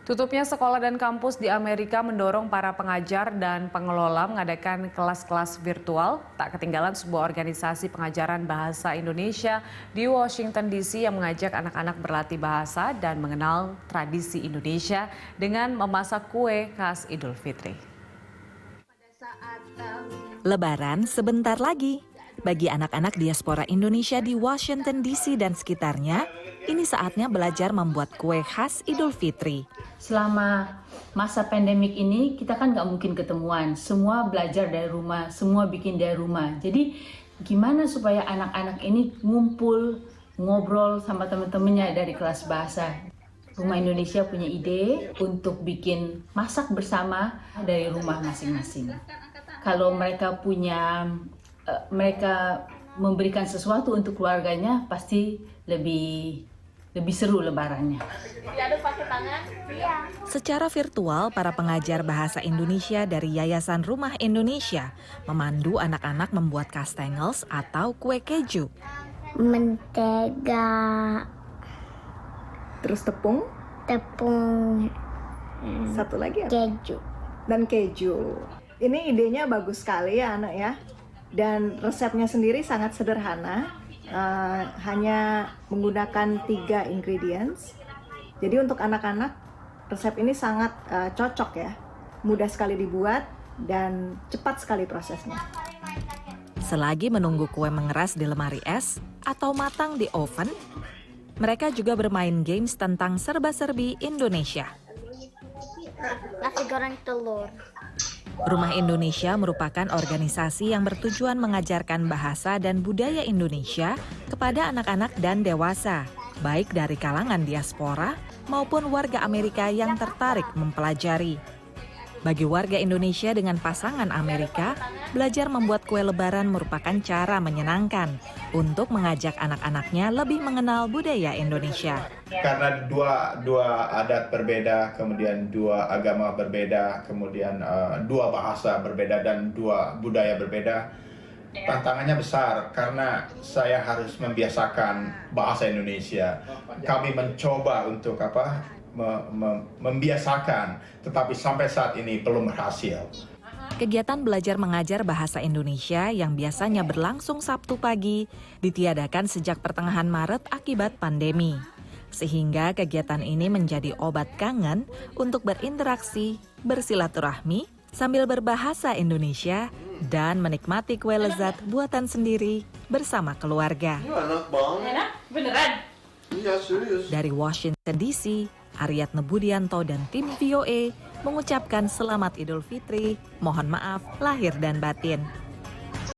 Tutupnya sekolah dan kampus di Amerika mendorong para pengajar dan pengelola mengadakan kelas-kelas virtual. Tak ketinggalan sebuah organisasi pengajaran bahasa Indonesia di Washington DC yang mengajak anak-anak berlatih bahasa dan mengenal tradisi Indonesia dengan memasak kue khas Idul Fitri. Lebaran sebentar lagi. Bagi anak-anak diaspora Indonesia di Washington DC dan sekitarnya, ini saatnya belajar membuat kue khas Idul Fitri. Selama masa pandemik ini kita kan nggak mungkin ketemuan, semua belajar dari rumah, semua bikin dari rumah. Jadi gimana supaya anak-anak ini ngumpul, ngobrol sama teman-temannya dari kelas bahasa. Rumah Indonesia punya ide untuk bikin masak bersama dari rumah masing-masing. Kalau mereka memberikan sesuatu untuk keluarganya, pasti lebih seru lebarannya. Secara virtual, para pengajar bahasa Indonesia dari Yayasan Rumah Indonesia memandu anak-anak membuat kastengels atau kue keju. Mentega. Terus tepung. Satu lagi apa? Keju. Dan keju. Ini idenya bagus sekali ya anak ya. Dan resepnya sendiri sangat sederhana. Hanya menggunakan 3 ingredients. Jadi untuk anak-anak resep ini sangat cocok ya, mudah sekali dibuat dan cepat sekali prosesnya. Selagi menunggu kue mengeras di lemari es atau matang di oven, mereka juga bermain games tentang serba-serbi Indonesia. Nasi goreng telur. Rumah Indonesia merupakan organisasi yang bertujuan mengajarkan bahasa dan budaya Indonesia kepada anak-anak dan dewasa, baik dari kalangan diaspora maupun warga Amerika yang tertarik mempelajari. Bagi warga Indonesia dengan pasangan Amerika, belajar membuat kue lebaran merupakan cara menyenangkan untuk mengajak anak-anaknya lebih mengenal budaya Indonesia. Karena dua adat berbeda, kemudian 2 agama berbeda, kemudian 2 bahasa berbeda dan 2 budaya berbeda, tantangannya besar karena saya harus membiasakan bahasa Indonesia. Kami mencoba untuk membiasakan, tetapi sampai saat ini belum berhasil. Kegiatan belajar mengajar bahasa Indonesia yang biasanya berlangsung Sabtu pagi ditiadakan sejak pertengahan Maret akibat pandemi. Sehingga kegiatan ini menjadi obat kangen untuk berinteraksi, bersilaturahmi, sambil berbahasa Indonesia dan menikmati kue lezat buatan sendiri bersama keluarga. Enak? Beneran? Iya, serius. Dari Washington DC, Aryatna Budianto dan tim VOA mengucapkan selamat Idul Fitri, mohon maaf lahir dan batin.